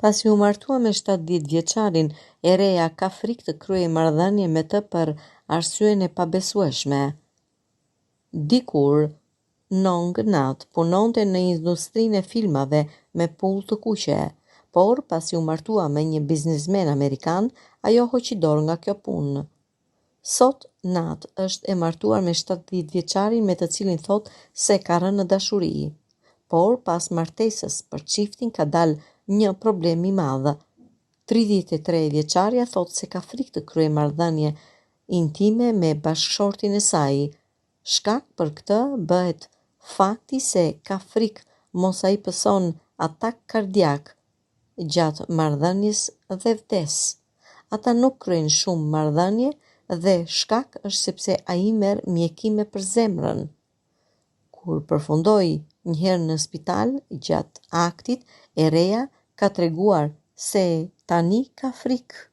Pasi u martua me 70 vjeçarin, e reja ka frikë të kryejë marrëdhënie me të për arsyeën e pabesueshme. Dikur, Nong Nat punonte në industrinë e filmave me pull të kuqe, por pasi u martua me një biznesmen amerikan, ajo hoqi dorë nga kjo punë. Sot, Nat është e martuar me 70 vjeçarin me të cilin thot se ka rënë në dashuri. Por pas martesës për çiftin ka dalë një problem i madh. 33 vjeçaria thot se ka frikë të kryejë marrëdhënie intime me bashkëshortin e saj. Shkak për këtë bëhet fakti se ka frikë mos ai pëson atak kardiak gjatë marrëdhënies dhe vdes. Ata nuk kryejnë shumë marrëdhënie dhe shkak është sepse ai merr mjekime për zemrën. Kur përfundoi një herë në spital gjatë aktit, e reja ka treguar se tani ka frikë.